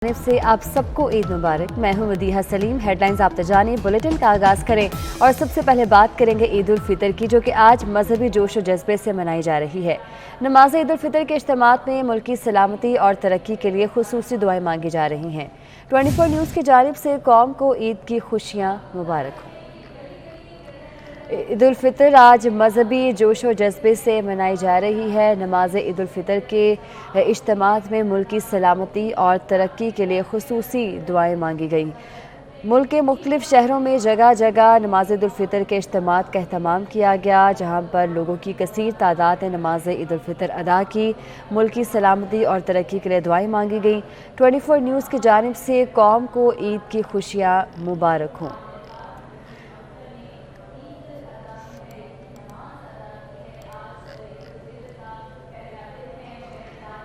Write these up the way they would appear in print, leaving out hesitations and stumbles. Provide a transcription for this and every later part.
جانب سے آپ سب کو عید مبارک۔ میں ہوں مدیحہ سلیم۔ ہیڈ لائنز آپ جانیں، بلیٹن کا آغاز کریں اور سب سے پہلے بات کریں گے عید الفطر کی، جو کہ آج مذہبی جوش و جذبے سے منائی جا رہی ہے۔ نماز عید الفطر کے اجتماعات میں ملکی سلامتی اور ترقی کے لیے خصوصی دعائیں مانگی جا رہی ہیں۔ 24 نیوز کی جانب سے قوم کو عید کی خوشیاں مبارک ہوں۔ عید الفطر آج مذہبی جوش و جذبے سے منائی جا رہی ہے۔ نماز عید الفطر کے اجتماعات میں ملک کی سلامتی اور ترقی کے لیے خصوصی دعائیں مانگی گئیں۔ ملک کے مختلف شہروں میں جگہ جگہ نماز عید الفطر کے اجتماعات کا اہتمام کیا گیا، جہاں پر لوگوں کی کثیر تعداد نے نماز عید الفطر ادا کی۔ ملک کی سلامتی اور ترقی کے لیے دعائیں مانگی گئیں۔ 24 نیوز کی جانب سے قوم کو عید کی خوشیاں مبارک ہوں۔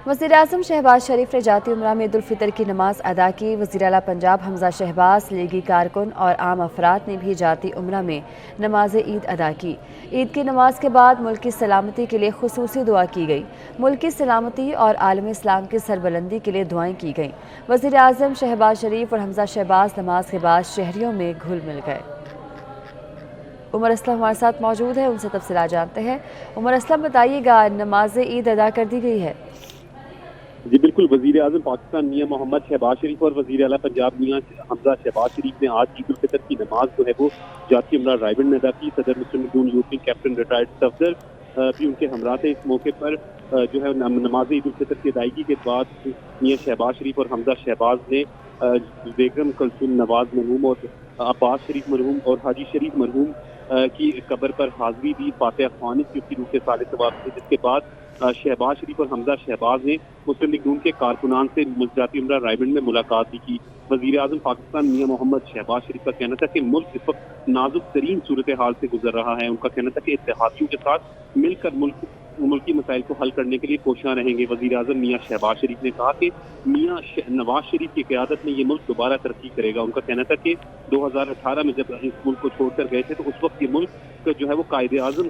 وزیراعظم شہباز شریف نے جاتی عمرہ میں عید الفطر کی نماز ادا کی۔ وزیر اعلیٰ پنجاب حمزہ شہباز، لیگی کارکن اور عام افراد نے بھی جاتی عمرہ میں نماز عید ادا کی۔ عید کی نماز کے بعد ملک کی سلامتی کے لیے خصوصی دعا کی گئی۔ ملک کی سلامتی اور عالم اسلام کی سربلندی کے لیے دعائیں کی گئیں۔ وزیر اعظم شہباز شریف اور حمزہ شہباز نماز کے بعد شہریوں میں گھل مل گئے۔ عمر اسلم ہمارے ساتھ موجود ہے، ان سے تفصیلات جانتے ہیں۔ عمر اسلم، بتائیے گا، نماز عید ادا کر دی گئی ہے؟ جی بالکل، وزیر اعظم پاکستان میاں محمد شہباز شریف اور وزیر اعلیٰ پنجاب میاں حمزہ شہباز شریف نے آج عید الفطر کی نماز جو ہے وہ جاتی عمرہ رائیونڈ میں ادا کی۔ صدر مسلم لیگ نون یوپی کیپٹن ریٹائرڈ صفدر بھی ان کے ہمراہ تھے۔ اس موقع پر جو ہے نماز عید الفطر کی ادائیگی کے بعد میاں شہباز شریف اور حمزہ شہباز نے بیگم کلثوم نواز مرحوم اور عباس شریف مرحوم اور حاجی شریف مرحوم کی قبر پر حاضری دی، فاتحہ خوانی کی، اس کی روح کے سالے ثواب تھے، جس کے بعد شہباز شریف اور حمزہ شہباز نے مسلم لیگ نون کے کارکنان سے جاتی عمرہ رائیونڈ میں ملاقات بھی کی۔ وزیر اعظم پاکستان میاں محمد شہباز شریف کا کہنا تھا کہ ملک اس وقت نازک ترین صورتحال سے گزر رہا ہے۔ ان کا کہنا تھا کہ اتحادیوں کے ساتھ مل کر ملکی مسائل کو حل کرنے کے لیے کوشاں رہیں گے۔ وزیر اعظم میاں شہباز شریف نے کہا کہ میاں نواز شریف کی قیادت میں یہ ملک دوبارہ ترقی کرے گا۔ ان کا کہنا تھا کہ 2018 میں جب اس ملک کو چھوڑ کر گئے تھے تو اس وقت یہ ملک جو ہے وہ قائد اعظم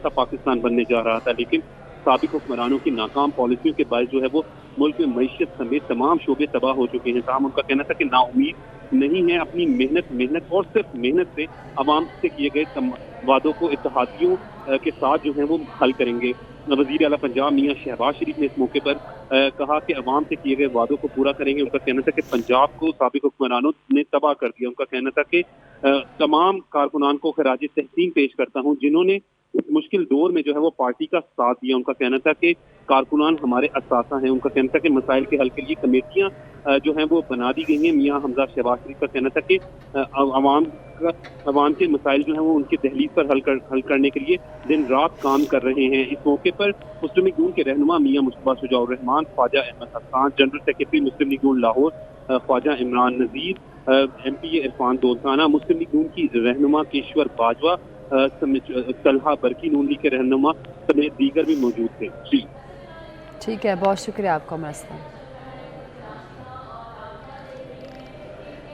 کا پاکستان بننے جا رہا تھا، لیکن سابق حکمرانوں کی ناکام پالیسیوں کے باعث جو ہے وہ ملک میں معیشت سمیت تمام شعبے تباہ ہو چکے ہیں۔ تاہم ان کا کہنا تھا کہ نا امید نہیں ہے، اپنی محنت اور صرف محنت سے عوام سے کیے گئے وعدوں کو اتحادیوں کے ساتھ جو ہیں وہ حل کریں گے۔ وزیر اعلیٰ پنجاب میاں شہباز شریف نے اس موقع پر کہا کہ عوام سے کیے گئے وعدوں کو پورا کریں گے۔ ان کا کہنا تھا کہ پنجاب کو سابق حکمرانوں نے تباہ کر دیا۔ ان کا کہنا تھا کہ تمام کارکنان کو خراج تحسین پیش کرتا ہوں جنہوں نے اس مشکل دور میں جو ہے وہ پارٹی کا ساتھ دیا۔ ان کا کہنا تھا کہ کارکنان ہمارے اثاثہ ہیں۔ ان کا کہنا تھا کہ مسائل کے حل کے لیے کمیٹیاں جو ہیں وہ بنا دی گئی ہیں۔ میاں حمزہ شہباز شریف کا کہنا تھا کہ عوام کے مسائل جو ہیں وہ ان کی دہلیز پر حل کرنے کے لیے دن رات کام کر رہے ہیں۔ اس موقع پر مسلم لیگ نون کے رہنما میاں مصطفیٰ شجاع الرحمان، خواجہ احمد حسان، جنرل سیکرٹری مسلم لیگ نون لاہور خواجہ عمران نذیر، ایم پی اے عرفان دولخانہ، مسلم لیگ نون کی رہنما کیشور باجوہ، طلحہ برقی نون لیگ کے رہنما سمیت دیگر بھی موجود تھے۔ جی ٹھیک ہے، بہت شکریہ آپ کا عمر اسلم۔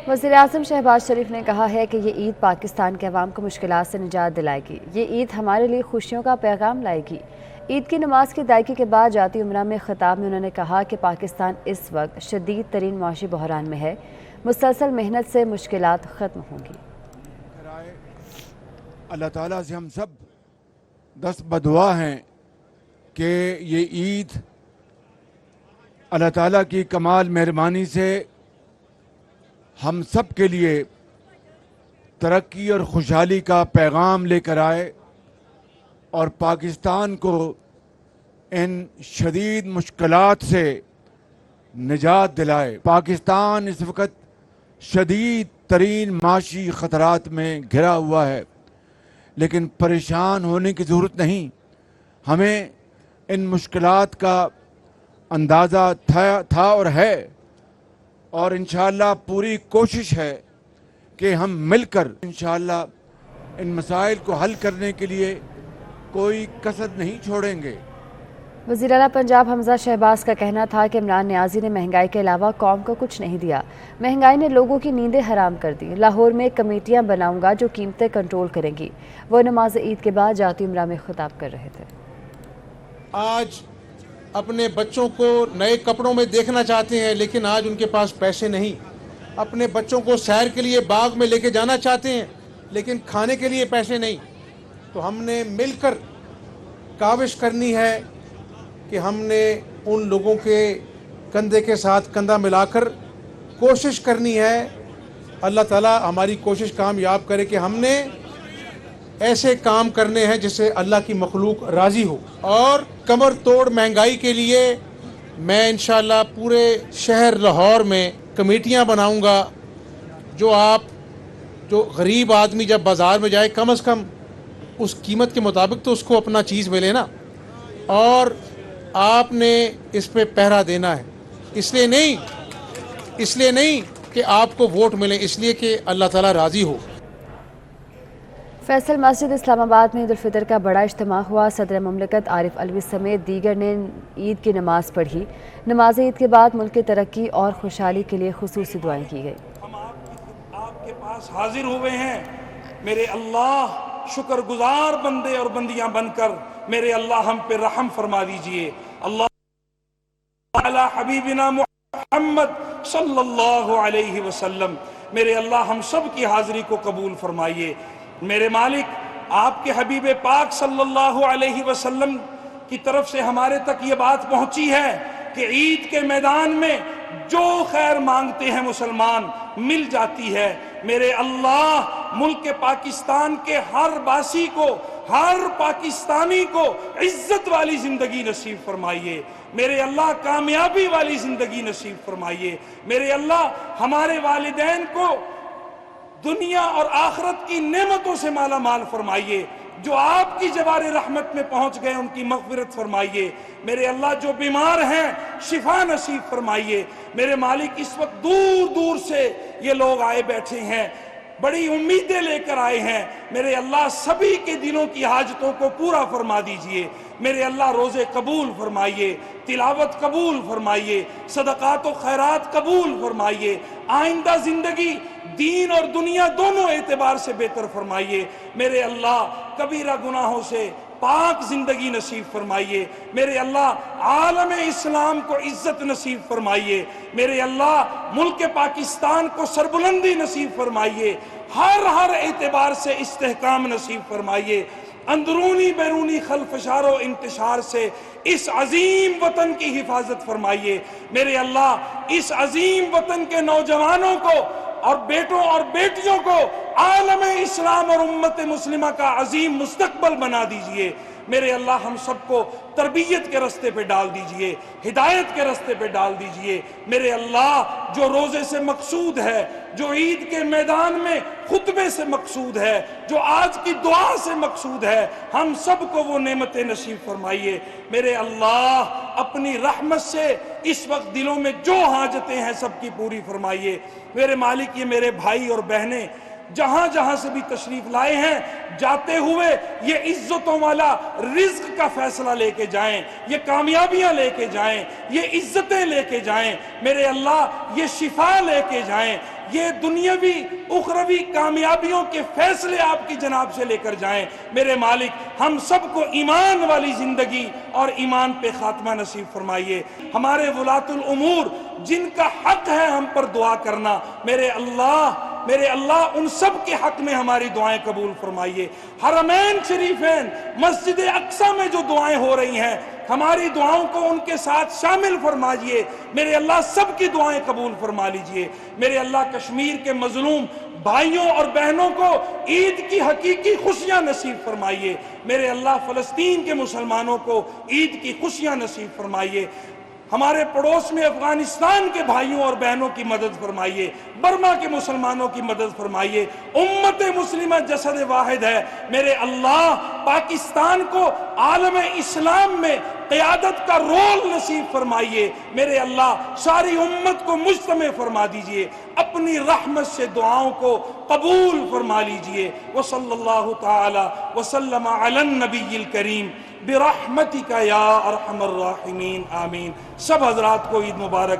وزیر اعظم شہباز شریف نے کہا ہے کہ یہ عید پاکستان کے عوام کو مشکلات سے نجات دلائے گی۔ یہ عید ہمارے لیے خوشیوں کا پیغام لائے گی۔ عید کی نماز کی ادائیگی کے بعد جاتی عمرہ میں خطاب میں انہوں نے کہا کہ پاکستان اس وقت شدید ترین معاشی بحران میں ہے۔ مسلسل محنت سے مشکلات ختم ہوں گی۔ اللہ تعالیٰ سے ہم سب دست بدعا ہیں کہ یہ عید اللہ تعالیٰ کی کمال مہربانی سے ہم سب کے لیے ترقی اور خوشحالی کا پیغام لے کر آئے اور پاکستان کو ان شدید مشکلات سے نجات دلائے۔ پاکستان اس وقت شدید ترین معاشی خطرات میں گھرا ہوا ہے، لیکن پریشان ہونے کی ضرورت نہیں۔ ہمیں ان مشکلات کا اندازہ تھا اور ہے، اور انشاءاللہ پوری کوشش ہے کہ ہم مل کر انشاءاللہ ان مسائل کو حل کرنے کے لیے کوئی کسر نہیں چھوڑیں گے۔ وزیر اعلیٰ پنجاب حمزہ شہباز کا کہنا تھا کہ عمران نیازی نے مہنگائی کے علاوہ قوم کو کچھ نہیں دیا۔ مہنگائی نے لوگوں کی نیندیں حرام کر دی۔ لاہور میں کمیٹیاں بناؤں گا جو قیمتیں کنٹرول کریں گی۔ وہ نماز عید کے بعد جاتی عمرہ میں خطاب کر رہے تھے۔ آج اپنے بچوں کو نئے کپڑوں میں دیکھنا چاہتے ہیں لیکن آج ان کے پاس پیسے نہیں، اپنے بچوں کو سیر کے لیے باغ میں لے کے جانا چاہتے ہیں لیکن کھانے کے لیے پیسے نہیں، تو ہم نے مل کر کاوش کرنی ہے کہ ہم نے ان لوگوں کے کندھے کے ساتھ کندھا ملا کر کوشش کرنی ہے. اللہ تعالیٰ ہماری کوشش کامیاب کرے کہ ہم نے ایسے کام کرنے ہیں جس سے اللہ کی مخلوق راضی ہو. اور کمر توڑ مہنگائی کے لیے میں انشاءاللہ پورے شہر لاہور میں کمیٹیاں بناؤں گا. جو غریب آدمی جب بازار میں جائے کم از کم اس قیمت کے مطابق تو اس کو اپنا چیز ملے نا، اور آپ نے اس پہ پہرا دینا ہے. اس لیے نہیں کہ آپ کو ووٹ ملے، اس لیے کہ اللہ تعالیٰ راضی ہو. فیصل مسجد اسلام آباد میں عید الفطر کا بڑا اجتماع ہوا. صدر مملکت عارف علوی سمیت دیگر نے عید کی نماز پڑھی. نماز عید کے بعد ملک کی ترقی اور خوشحالی کے لیے خصوصی دعائیں کی گئی. ہم آپ کے پاس حاضر ہوئے ہیں میرے اللہ، شکر گزار بندے اور بندیاں بن کر میرے اللہ ہم پہ رحم فرما دیجئے. اللہ علی حبیبنا محمد صلی اللہ علیہ وسلم. میرے اللہ ہم سب کی حاضری کو قبول فرمائیے. میرے مالک، آپ کے حبیب پاک صلی اللہ علیہ وسلم کی طرف سے ہمارے تک یہ بات پہنچی ہے کہ عید کے میدان میں جو خیر مانگتے ہیں مسلمان مل جاتی ہے. میرے اللہ ملک پاکستان کے ہر باسی کو، ہر پاکستانی کو عزت والی زندگی نصیب فرمائیے. میرے اللہ کامیابی والی زندگی نصیب فرمائیے. میرے اللہ ہمارے والدین کو دنیا اور آخرت کی نعمتوں سے مالا مال فرمائیے. جو آپ کی جوار رحمت میں پہنچ گئے ان کی مغفرت فرمائیے. میرے اللہ جو بیمار ہیں شفا نصیب فرمائیے. میرے مالک اس وقت دور دور سے یہ لوگ آئے بیٹھے ہیں، بڑی امیدیں لے کر آئے ہیں. میرے اللہ سبھی کے دلوں کی حاجتوں کو پورا فرما دیجئے. میرے اللہ روزے قبول فرمائیے، تلاوت قبول فرمائیے، صدقات و خیرات قبول فرمائیے. آئندہ زندگی دین اور دنیا دونوں اعتبار سے بہتر فرمائیے. میرے اللہ کبیرہ گناہوں سے پاک زندگی نصیب فرمائیے. میرے اللہ عالم اسلام کو عزت نصیب فرمائیے. میرے اللہ ملک پاکستان کو سربلندی نصیب فرمائیے. ہر اعتبار سے استحکام نصیب فرمائیے. اندرونی بیرونی خلفشار و انتشار سے اس عظیم وطن کی حفاظت فرمائیے. میرے اللہ اس عظیم وطن کے نوجوانوں کو اور بیٹوں اور بیٹیوں کو عالم اسلام اور امت مسلمہ کا عظیم مستقبل بنا دیجئے. میرے اللہ ہم سب کو تربیت کے رستے پہ ڈال دیجئے، ہدایت کے رستے پہ ڈال دیجئے. میرے اللہ جو روزے سے مقصود ہے، جو عید کے میدان میں خطبے سے مقصود ہے، جو آج کی دعا سے مقصود ہے، ہم سب کو وہ نعمتیں نصیب فرمائیے. میرے اللہ اپنی رحمت سے اس وقت دلوں میں جو حاجتیں ہیں سب کی پوری فرمائیے. میرے مالک یہ میرے بھائی اور بہنیں جہاں جہاں سے بھی تشریف لائے ہیں، جاتے ہوئے یہ عزتوں والا رزق کا فیصلہ لے کے جائیں، یہ کامیابیاں لے کے جائیں، یہ عزتیں لے کے جائیں. میرے اللہ یہ شفا لے کے جائیں، یہ دنیاوی اخروی کامیابیوں کے فیصلے آپ کی جناب سے لے کر جائیں. میرے مالک ہم سب کو ایمان والی زندگی اور ایمان پہ خاتمہ نصیب فرمائیے. ہمارے ولاۃ الامور جن کا حق ہے ہم پر دعا کرنا، میرے اللہ ان سب کے حق میں ہماری دعائیں قبول فرمائیے. حرمین شریفین مسجد اقصی میں جو دعائیں ہو رہی ہیں ہماری دعاؤں کو ان کے ساتھ شامل فرمائیے. میرے اللہ سب کی دعائیں قبول فرما لیجئے. میرے اللہ کشمیر کے مظلوم بھائیوں اور بہنوں کو عید کی حقیقی خوشیاں نصیب فرمائیے. میرے اللہ فلسطین کے مسلمانوں کو عید کی خوشیاں نصیب فرمائیے. ہمارے پڑوس میں افغانستان کے بھائیوں اور بہنوں کی مدد فرمائیے. برما کے مسلمانوں کی مدد فرمائیے. امت مسلمہ جسد واحد ہے. میرے اللہ پاکستان کو عالم اسلام میں قیادت کا رول نصیب فرمائیے. میرے اللہ ساری امت کو مجتمع فرما دیجئے. اپنی رحمت سے دعاؤں کو قبول فرما لیجئے. وصلی اللہ تعالی وسلم علی النبی الکریم برحمتک یا ارحم الراحمین آمین. سب حضرات کو عید مبارک،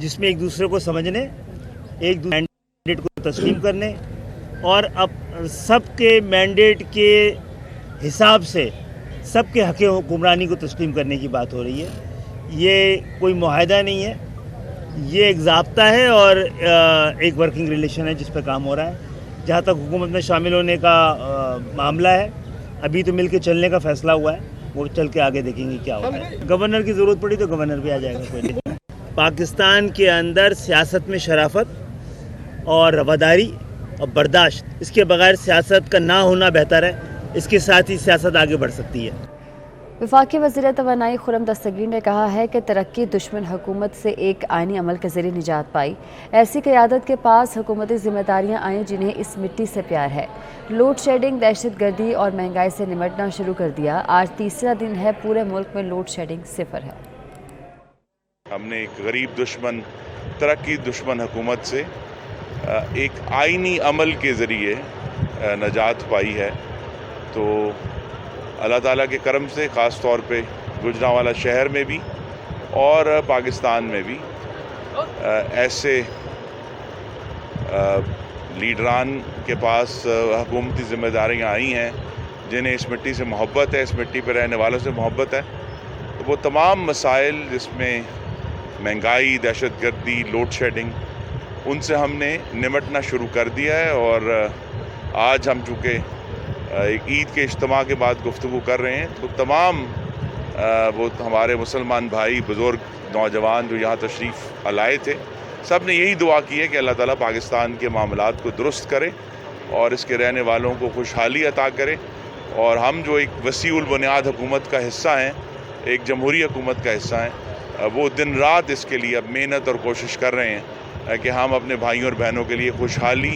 جس میں ایک دوسرے کو سمجھنے، ایک دوسرے مینڈیٹ کو تسلیم کرنے اور اب سب کے مینڈیٹ کے حساب سے سب کے حق حکمرانی کو تسلیم کرنے کی بات ہو رہی ہے۔ یہ کوئی معاہدہ نہیں ہے، یہ ایک ضابطہ ہے اور ایک ورکنگ ریلیشن ہے جس پہ کام ہو رہا ہے۔ جہاں تک حکومت میں شامل ہونے کا معاملہ ہے، ابھی تو مل کے چلنے کا فیصلہ ہوا ہے، وہ چل کے آگے دیکھیں گے کیا ہوتا ہے۔ گورنر کی ضرورت پڑی تو گورنر بھی آ جائے گا، کوئی نہیں۔ پاکستان کے اندر سیاست میں شرافت اور رواداری اور برداشت، اس کے بغیر سیاست کا نہ ہونا بہتر ہے، اس کے ساتھ ہی سیاست آگے بڑھ سکتی ہے۔ وفاقی وزیر توانائی خرم دستگیر نے کہا ہے کہ ترقی دشمن حکومت سے ایک آئینی عمل کے ذریعے نجات پائی۔ ایسی قیادت کے پاس حکومتی ذمہ داریاں آئیں جنہیں اس مٹی سے پیار ہے۔ لوڈ شیڈنگ، دہشت گردی اور مہنگائی سے نمٹنا شروع کر دیا۔ آج تیسرا دن ہے پورے ملک میں لوڈ شیڈنگ صفر ہے۔ ہم نے ایک غریب دشمن، ترقی دشمن حکومت سے ایک آئینی عمل کے ذریعے نجات پائی ہے۔ تو اللہ تعالیٰ کے کرم سے خاص طور پہ گوجرانوالہ شہر میں بھی اور پاکستان میں بھی ایسے لیڈران کے پاس حکومتی ذمہ داریاں آئی ہیں جنہیں اس مٹی سے محبت ہے، اس مٹی پہ رہنے والوں سے محبت ہے۔ تو وہ تمام مسائل جس میں مہنگائی، دہشت گردی، لوڈ شیڈنگ، ان سے ہم نے نمٹنا شروع کر دیا ہے۔ اور آج ہم چونکہ ایک عید کے اجتماع کے بعد گفتگو کر رہے ہیں، تو تمام وہ ہمارے مسلمان بھائی، بزرگ، نوجوان جو یہاں تشریف لائے تھے، سب نے یہی دعا کی ہے کہ اللہ تعالیٰ پاکستان کے معاملات کو درست کرے اور اس کے رہنے والوں کو خوشحالی عطا کرے۔ اور ہم جو ایک وسیع البنیاد حکومت کا حصہ ہیں، ایک جمہوری حکومت کا حصہ ہیں، وہ دن رات اس کے لیے اب محنت اور کوشش کر رہے ہیں کہ ہم اپنے بھائیوں اور بہنوں کے لیے خوشحالی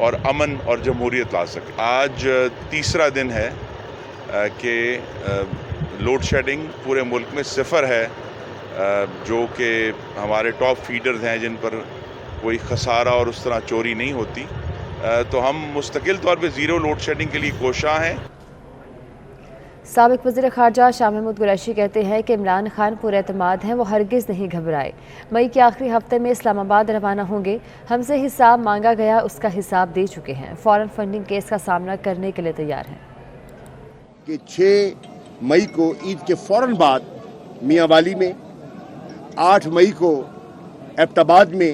اور امن اور جمہوریت لا سکیں۔ آج تیسرا دن ہے کہ لوڈ شیڈنگ پورے ملک میں صفر ہے، جو کہ ہمارے ٹاپ فیڈرز ہیں جن پر کوئی خسارہ اور اس طرح چوری نہیں ہوتی۔ تو ہم مستقل طور پہ زیرو لوڈ شیڈنگ کے لیے کوشاں ہیں۔ سابق وزیر خارجہ شاہ محمود قریشی کہتے ہیں کہ عمران خان پورے اعتماد ہیں، وہ ہرگز نہیں گھبرائے۔ مئی کے آخری ہفتے میں اسلام آباد روانہ ہوں گے۔ ہم سے حساب مانگا گیا، اس کا حساب دے چکے ہیں۔ فوراً فنڈنگ کیس کا سامنا کرنے کے لیے تیار ہیں۔ کہ 6 مئی کو عید کے فوراً بعد میاں والی میں، 8 مئی کو ایبٹ آباد میں،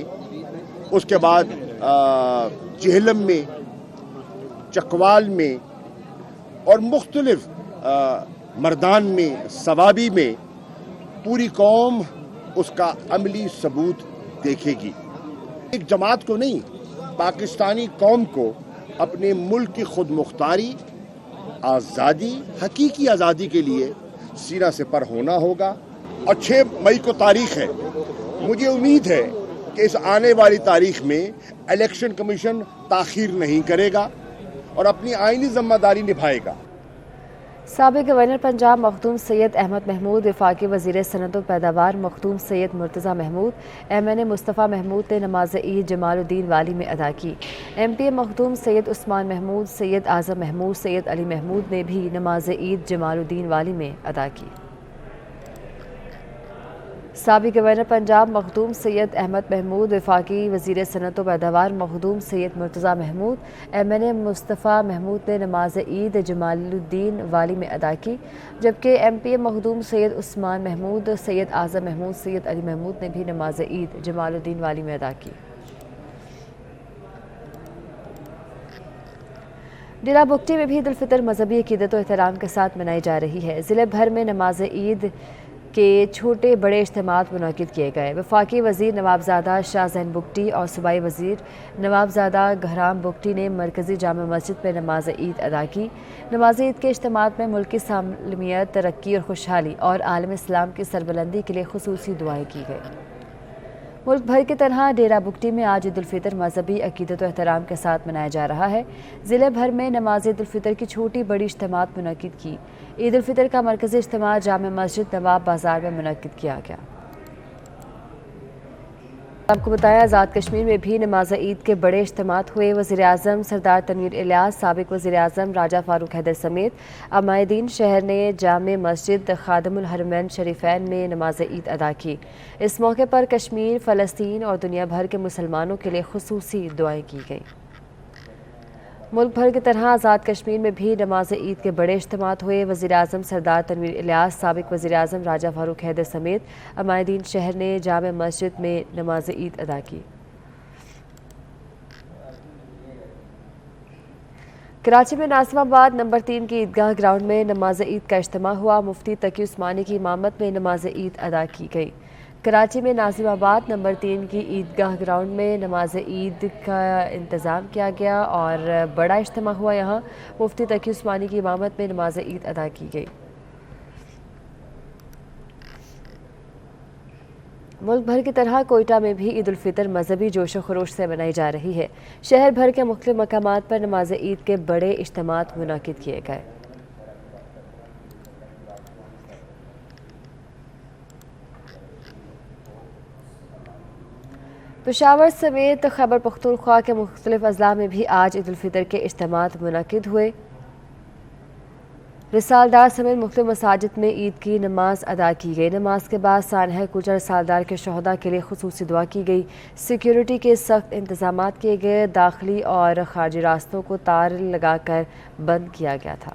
اس کے بعد چہلم میں، چکوال میں اور مختلف مردان میں، سوابی میں پوری قوم اس کا عملی ثبوت دیکھے گی۔ ایک جماعت کو نہیں، پاکستانی قوم کو اپنے ملک کی خود مختاری، آزادی، حقیقی آزادی کے لیے سینہ سپر ہونا ہوگا۔ اور 6 مئی کو تاریخ ہے، مجھے امید ہے کہ اس آنے والی تاریخ میں الیکشن کمیشن تاخیر نہیں کرے گا اور اپنی آئینی ذمہ داری نبھائے گا۔ سابق گورنر پنجاب مخدوم سید احمد محمود، وفاقی وزیر صنعت و پیداوار مخدوم سید مرتضیٰ محمود، MNA مصطفیٰ محمود نے نماز عید جمال الدین والی میں ادا کی۔ MPA مخدوم سید عثمان محمود، سید اعظم محمود، سید علی محمود نے بھی نماز عید جمال الدین والی میں ادا کی۔ سابق گورنر پنجاب مخدوم سید احمد محمود، وفاقی وزیر صنعت و پیداوار مخدوم سید مرتضیٰ محمود، MNA مصطفیٰ محمود نے نماز عید جمال الدین والی میں ادا کی، جبکہ MPA مخدوم سید عثمان محمود، سید اعظم محمود، سید علی محمود نے بھی نماز عید جمال الدین والی میں ادا کی۔ ڈیرہ بگٹی میں بھی عید الفطر مذہبی عقیدت و احترام کے ساتھ منائی جا رہی ہے۔ ضلع بھر میں نماز عید کے چھوٹے بڑے اجتماعات منعقد کیے گئے۔ وفاقی وزیر نوابزادہ شاہ زین بگٹی اور صوبائی وزیر نوابزادہ گہرام بگٹی نے مرکزی جامع مسجد میں نماز عید ادا کی۔ نماز عید کے اجتماعات میں ملک کی سالمیت، ترقی اور خوشحالی اور عالم اسلام کی سربلندی کے لیے خصوصی دعائیں کی گئیں۔ ملک بھر کی طرح ڈیرہ بگٹی میں آج عید الفطر مذہبی عقیدت و احترام کے ساتھ منایا جا رہا ہے۔ ضلع بھر میں نماز عید الفطر کی چھوٹی بڑی اجتماعات منعقد کی۔ عید الفطر کا مرکزی اجتماع جامع مسجد نواب بازار میں منعقد کیا گیا۔ آپ کو بتایا آزاد کشمیر میں بھی نماز عید کے بڑے اجتماعات ہوئے۔ وزیر اعظم سردار تنویر الیاس، سابق وزیر اعظم راجہ فاروق حیدر سمیت عمائدین شہر نے جامع مسجد خادم الحرمین شریفین میں نماز عید ادا کی۔ اس موقع پر کشمیر، فلسطین اور دنیا بھر کے مسلمانوں کے لیے خصوصی دعائیں کی گئیں۔ ملک بھر کی طرح آزاد کشمیر میں بھی نماز عید کے بڑے اجتماعات ہوئے۔ وزیر اعظم سردار تنویر الیاس، سابق وزیر اعظم راجہ فاروق حیدر سمیت عمائدین شہر نے جامع مسجد میں نماز عید ادا کی۔ کراچی میں ناظم آباد نمبر 3 کی عیدگاہ گراؤنڈ میں نماز عید کا اجتماع ہوا۔ مفتی تقی عثمانی کی امامت میں نماز عید ادا کی گئی۔ کراچی میں ناظم آباد نمبر 3 کی عیدگاہ گراؤنڈ میں نماز عید کا انتظام کیا گیا اور بڑا اجتماع ہوا۔ یہاں مفتی تقی عثمانی کی امامت میں نماز عید ادا کی گئی۔ ملک بھر کی طرح کوئٹہ میں بھی عید الفطر مذہبی جوش و خروش سے منائی جا رہی ہے۔ شہر بھر کے مختلف مقامات پر نماز عید کے بڑے اجتماعات منعقد کیے گئے۔ پشاور سمیت خیبر پختونخوا کے مختلف اضلاع میں بھی آج عید الفطر کے اجتماعات منعقد ہوئے۔ رسالدار سمیت مختلف مساجد میں عید کی نماز ادا کی گئی۔ نماز کے بعد سانحہ کچھ رسالدار کے شہداء کے لیے خصوصی دعا کی گئی۔ سیکیورٹی کے سخت انتظامات کیے گئے۔ داخلی اور خارجی راستوں کو تار لگا کر بند کیا گیا تھا۔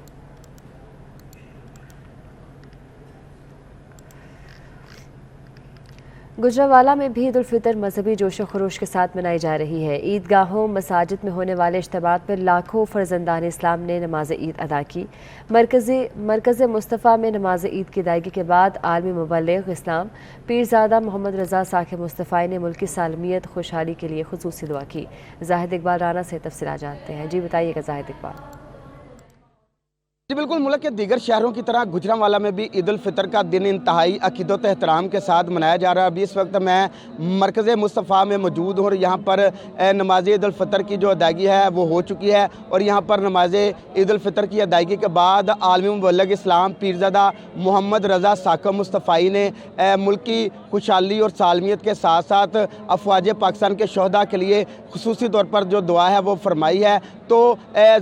گجرانوالہ میں بھی عید الفطر مذہبی جوش و خروش کے ساتھ منائی جا رہی ہے۔ عیدگاہوں، مساجد میں ہونے والے اجتماعات میں لاکھوں فرزندان اسلام نے نماز عید ادا کی۔ مرکز مصطفیٰ میں نماز عید کی ادائیگی کے بعد عالمی مبلغ اسلام پیرزادہ محمد رضا صاحب مصطفی نے ملکی سالمیت خوشحالی کے لیے خصوصی دعا کی۔ زاہد اقبال رانا سے تفصیلات جانتے ہیں۔ جی بتائیے گا زاہد اقبال۔ جی بالکل، ملک کے دیگر شہروں کی طرح گجرانوالہ میں بھی عید الفطر کا دن انتہائی عقیدت و احترام کے ساتھ منایا جا رہا ہے۔ ابھی اس وقت میں مرکز مصطفیٰ میں موجود ہوں اور یہاں پر نماز عید الفطر کی جو ادائیگی ہے وہ ہو چکی ہے اور یہاں پر نماز عید الفطر کی ادائیگی کے بعد عالمی مبلغ اسلام پیرزادہ محمد رضا صاحب مصطفی نے ملک کی خوشحالی اور سالمیت کے ساتھ ساتھ افواج پاکستان کے شہداء کے لیے خصوصی طور پر جو دعا ہے وہ فرمائی ہے۔ تو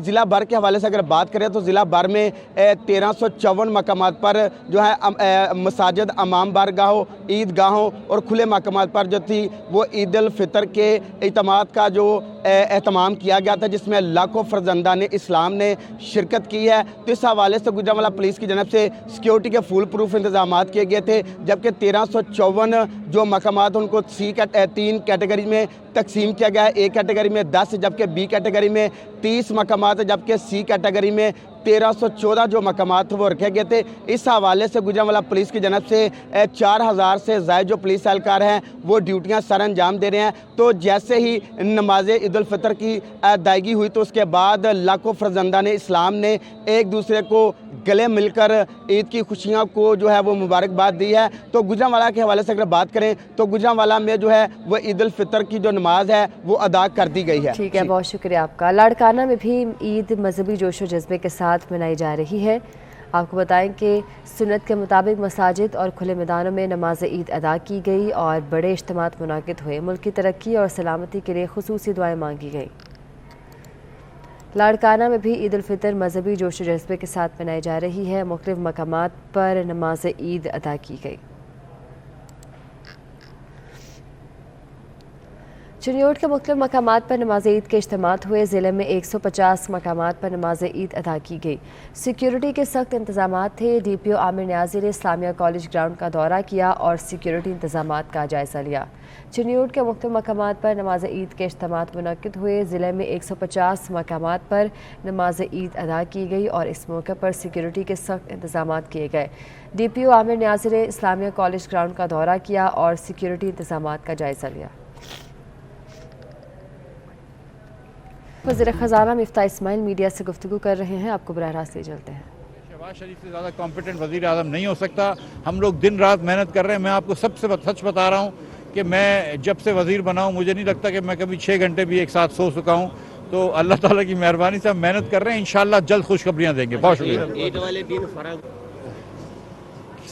ضلع بھر کے حوالے سے اگر بات کریں تو ضلع بھر میں 1354 مقامات پر جو ہے مساجد، امام بارگاہوں، عیدگاہوں اور کھلے مقامات پر جو تھی وہ عید الفطر کے اجتماعات کا جو اہتمام کیا گیا تھا، جس میں لاکھوں فرزندان اسلام نے شرکت کی ہے۔ تو اس حوالے سے گجرانوالہ پولیس کی جانب سے سیکیورٹی کے فول پروف انتظامات کیے گئے تھے، جبکہ 1354 جو مقامات ان کو 3 کیٹیگری میں تقسیم کیا گیا ہے۔ اے کیٹیگری میں 10 جبکہ بی کیٹیگری میں 30 مقامات جبکہ سی کیٹیگری میں 1314 جو مقامات وہ رکھے گئے تھے۔ اس حوالے سے گجرانوالہ پولیس کی جانب سے 4000 سے زائد جو پولیس اہلکار ہیں وہ ڈیوٹیاں سر انجام دے رہے ہیں۔ تو جیسے ہی نماز عید الفطر کی ادائیگی ہوئی تو اس کے بعد لاکھوں فرزندان اسلام نے ایک دوسرے کو گلے مل کر عید کی خوشیاں کو جو ہے وہ مبارکباد دی ہے۔ تو گجرانوالہ کے حوالے سے اگر بات کریں تو گجرانوالہ میں جو ہے وہ عید الفطر کی جو نماز ہے وہ ادا کر دی گئی ہے۔ ٹھیک ہے، بہت شکریہ آپ کا۔ لاڑکانہ میں بھی عید مذہبی جوش و جذبے کے ساتھ منائی جا رہی ہے۔ آپ کو بتائیں کہ سنت کے مطابق مساجد اور کھلے میدانوں میں نماز عید ادا کی گئی اور بڑے اجتماعات منعقد ہوئے۔ ملک کی ترقی اور سلامتی کے لیے خصوصی دعائیں مانگی گئیں۔ لاڑکانہ میں بھی عید الفطر مذہبی جوش و جذبے کے ساتھ منائی جا رہی ہے۔ مختلف مقامات پر نماز عید ادا کی گئی۔ چنیوٹ کے مختلف مقامات پر نماز عید کے اجتماعات ہوئے۔ ضلع میں 150 مقامات پر نماز عید ادا کی گئی۔ سیکیورٹی کے سخت انتظامات تھے۔ ڈی پی او عامر نیازی نے اسلامیہ کالج گراؤنڈ کا دورہ کیا اور سیکیورٹی انتظامات کا جائزہ لیا۔ چنیوٹ کے مختلف مقامات پر نماز عید کے اجتماعات منعقد ہوئے۔ ضلع میں 150 مقامات پر نماز عید ادا کی گئی اور اس موقع پر سیکیورٹی کے سخت انتظامات کیے گئے۔ ڈی پی او عامر نیازی نے اسلامیہ کالج گراؤنڈ کا دورہ کیا اور سیکیورٹی انتظامات کا جائزہ لیا۔ وزیر خزانہ مفتاح اسماعیل میڈیا سے گفتگو کر رہے ہیں، آپ کو براہ راست لے چلتے ہیں۔ شہباز شریف سے زیادہ کمپیٹنٹ وزیر اعظم نہیں ہو سکتا۔ ہم لوگ دن رات محنت کر رہے ہیں۔ میں آپ کو سب سے سچ بتا رہا ہوں کہ میں جب سے وزیر بنا ہوں مجھے نہیں لگتا کہ میں کبھی 6 گھنٹے بھی ایک ساتھ سو سکا ہوں۔ تو اللہ تعالیٰ کی مہربانی سے ہم محنت کر رہے ہیں، انشاءاللہ جلد خوشخبریاں دیں گے۔ بہت شکریہ۔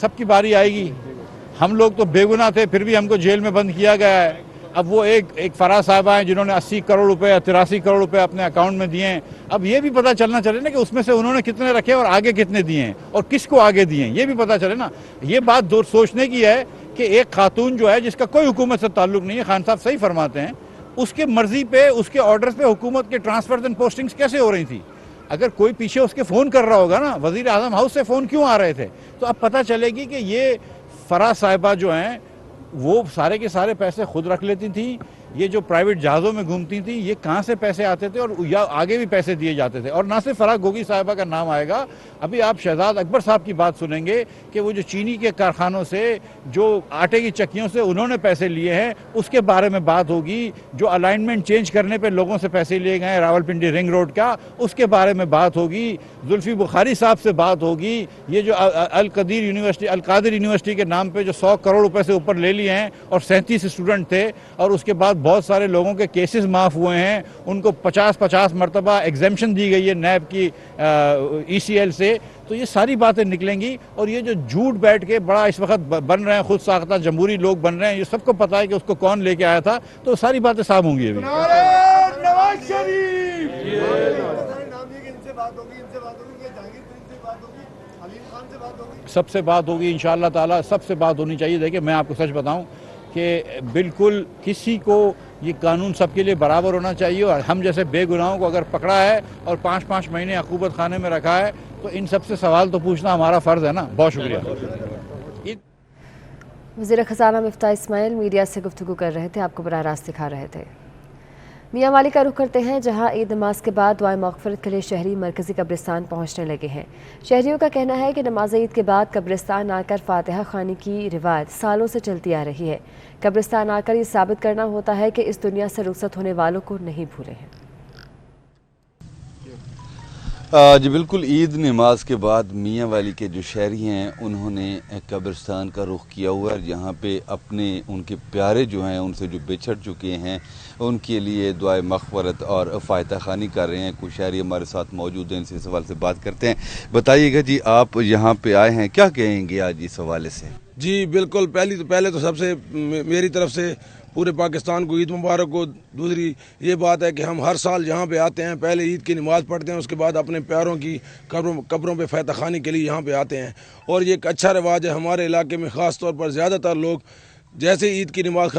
سب کی باری آئے گی۔ ہم لوگ تو بے گناہ تھے، پھر بھی ہم کو جیل میں بند کیا گیا ہے اب وہ ایک فراز صاحبہ ہیں جنہوں نے 80 کروڑ روپے یا 83 کروڑ روپے اپنے اکاؤنٹ میں دیے ہیں. اب یہ بھی پتہ چلنا چلے نا کہ اس میں سے انہوں نے کتنے رکھے اور آگے کتنے دیے ہیں اور کس کو آگے دیے ہیں, یہ بھی پتہ چلے نا. یہ بات دور سوچنے کی ہے کہ ایک خاتون جو ہے جس کا کوئی حکومت سے تعلق نہیں ہے, خان صاحب صحیح فرماتے ہیں, اس کے مرضی پہ اس کے آرڈرز پہ حکومت کے ٹرانسفرز اینڈ پوسٹنگز کیسے ہو رہی تھی؟ اگر کوئی پیچھے اس کے فون کر رہا ہوگا نا, وزیر اعظم ہاؤس سے فون کیوں آ رہے تھے, تو اب پتہ چلے گی کہ یہ فراز صاحبہ جو ہیں وہ سارے کے سارے پیسے خود رکھ لیتی تھیں. یہ جو پرائیویٹ جہازوں میں گھومتی تھیں یہ کہاں سے پیسے آتے تھے اور یا آگے بھی پیسے دیے جاتے تھے. اور نہ صرف فرح گوگی صاحبہ کا نام آئے گا, ابھی آپ شہزاد اکبر صاحب کی بات سنیں گے کہ وہ جو چینی کے کارخانوں سے جو آٹے کی چکیوں سے انہوں نے پیسے لیے ہیں اس کے بارے میں بات ہوگی. جو الائنمنٹ چینج کرنے پہ لوگوں سے پیسے لیے گئے راولپنڈی رنگ روڈ کا, اس کے بارے میں بات ہوگی. زلفی بخاری صاحب سے بات ہوگی. یہ جو القادر یونیورسٹی کے نام پہ جو 100 کروڑ روپے سے اوپر لے لیے ہیں اور 37 اسٹوڈنٹ تھے اور اس کے بعد بہت سارے لوگوں کے کیسز معاف ہوئے ہیں, ان کو 50 مرتبہ ایگزیمشن دی گئی ہے نیب کی ECL سے. تو یہ ساری باتیں نکلیں گی اور یہ جو جھوٹ بیٹھ کے بڑا اس وقت بن رہے ہیں خود ساختہ جمہوری لوگ بن رہے ہیں, یہ سب کو پتہ ہے کہ اس کو کون لے کے آیا تھا, تو ساری باتیں صاف ہوں گی. ابھی سب سے بات ہوگی انشاءاللہ تعالی, سب سے بات ہونی چاہیے. دیکھیں میں آپ کو سچ بتاؤں کہ بالکل کسی کو یہ قانون سب کے لیے برابر ہونا چاہیے, اور ہم جیسے بے گناہوں کو اگر پکڑا ہے اور 5 مہینے عقوبت خانے میں رکھا ہے تو ان سب سے سوال تو پوچھنا ہمارا فرض ہے نا. بہت شکریہ. وزیر خزانہ مفتاح اسماعیل میڈیا سے گفتگو کر رہے تھے, آپ کو براہ راست دکھا رہے تھے. میاں والی کا رخ کرتے ہیں جہاں عید نماز کے بعد دعائے مغفرت کے لیے شہری مرکزی قبرستان پہنچنے لگے ہیں. شہریوں کا کہنا ہے کہ نماز عید کے بعد قبرستان آ کر فاتحہ خوانی کی روایت سالوں سے چلتی آ رہی ہے. قبرستان آ کر یہ ثابت کرنا ہوتا ہے کہ اس دنیا سے رخصت ہونے والوں کو نہیں بھولے ہیں. جی بالکل, عید نماز کے بعد میاں والی کے جو شہری ہیں انہوں نے قبرستان کا رخ کیا ہوا ہے, جہاں پہ اپنے ان کے پیارے جو ہیں ان سے جو بچھڑ چکے ہیں ان کے لیے دعائے مغفرت اور فاتحہ خوانی کر رہے ہیں. کچھ شہری ہمارے ساتھ موجود ہیں, ان سے اس حوالے سے بات کرتے ہیں. بتائیے گا جی, آپ یہاں پہ آئے ہیں, کیا کہیں گے آج اس حوالے سے؟ جی بالکل, پہلے تو سب سے میری طرف سے پورے پاکستان کو عید مبارک ہو. دوسری یہ بات ہے کہ ہم ہر سال یہاں پہ آتے ہیں, پہلے عید کی نماز پڑھتے ہیں, اس کے بعد اپنے پیاروں کی قبروں پہ فاتحہ خوانی کے لیے یہاں پہ آتے ہیں. اور یہ ایک اچھا رواج ہے ہمارے علاقے میں. خاص طور پر زیادہ تر لوگ جیسے عید کی نماز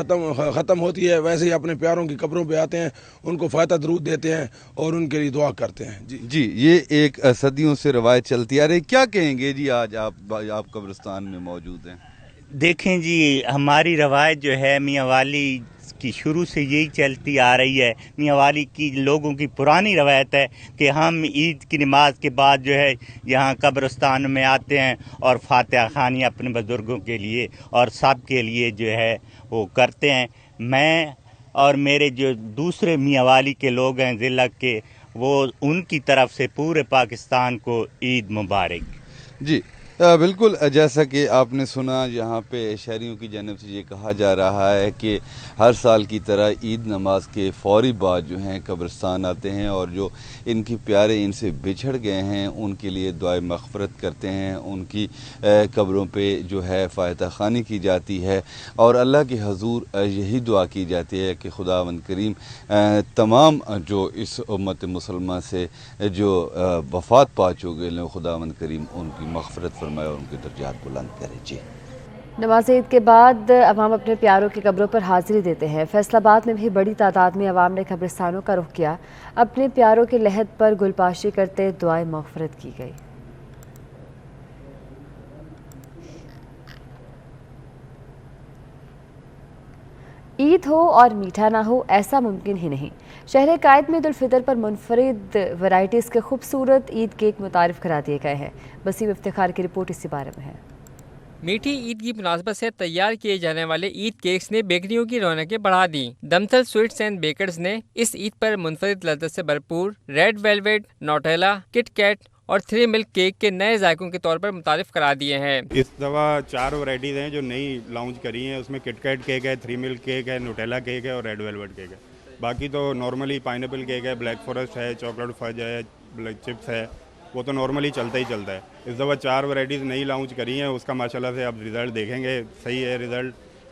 ختم ہوتی ہے ویسے ہی اپنے پیاروں کی قبروں پہ آتے ہیں, ان کو فاتحہ درود دیتے ہیں اور ان کے لیے دعا کرتے ہیں. جی یہ ایک صدیوں سے روایت چلتی آ رہی, کیا کہیں گے جی آج آپ قبرستان میں موجود ہیں؟ دیکھیں جی, ہماری روایت جو ہے میاں والی کی شروع سے یہی چلتی آ رہی ہے. میاں والی کی لوگوں کی پرانی روایت ہے کہ ہم عید کی نماز کے بعد جو ہے یہاں قبرستان میں آتے ہیں اور فاتحہ خوانی اپنے بزرگوں کے لیے اور سب کے لیے جو ہے وہ کرتے ہیں. میں اور میرے جو دوسرے میاں والی کے لوگ ہیں ضلع کے, وہ ان کی طرف سے پورے پاکستان کو عید مبارک. جی بالکل, جیسا کہ آپ نے سنا یہاں پہ شہریوں کی جانب سے یہ کہا جا رہا ہے کہ ہر سال کی طرح عید نماز کے فوری بعد جو ہیں قبرستان آتے ہیں اور جو ان کی پیارے ان سے بچھڑ گئے ہیں ان کے لیے دعائے مغفرت کرتے ہیں. ان کی قبروں پہ جو ہے فاتحہ خوانی کی جاتی ہے اور اللہ کے حضور یہی دعا کی جاتی ہے کہ خداوند کریم تمام جو اس امت مسلمہ سے جو وفات پا چکے ہیں خداوند کریم ان کی مغفرت فرمائے اور ان کے درجات بلند کرے. جی نماز عید کے بعد عوام اپنے پیاروں کی قبروں پر حاضری دیتے ہیں. فیصل آباد میں بھی بڑی تعداد میں عوام نے قبرستانوں کا رخ کیا. اپنے پیاروں کے لحد پر گل پاشی کرتے دعائے مغفرت کی گئی. عید ہو اور میٹھا نہ ہو ایسا ممکن ہی نہیں. شہر قائد میں عید الفطر پر منفرد ورائٹیز کے خوبصورت عید کیک متعارف کرا دیے گئے ہیں. وسیم افتخار کی رپورٹ اسی بارے میں ہے. میٹھی عید کی مناسبت سے تیار کیے جانے والے عید کیکس نے بیکریوں کی رونقیں بڑھا دیں. دمتل سویٹس اینڈ بیکرز نے اس عید پر منفرد لذت سے بھرپور ریڈ ویلویٹ, نوٹیلا, کٹ کیٹ اور 3 ملک کیک کے نئے ذائقوں کے طور پر متعارف کرا دیے ہیں. اس دفعہ 4 ورائٹیز ہیں جو نئی لانچ کری ہیں. اس میں کٹ کیٹ کیک ہے, 3 ملک کیک ہے, نوٹیلا کیک ہے اور ریڈ ویلویٹ کیک ہے. باقی تو نارملی پائنیپل کیک ہے, بلیک فورسٹ ہے, چاکلیٹ فج ہے, بلیک چپس ہے, وہ تو نارملی چلتا ہی چلتا ہے. اس دفعہ 4 ورائٹیز نئی لانچ کری ہیں. اس کا ماشاءاللہ سے آپ رزلٹ دیکھیں گے, صحیح ہے رزلٹ.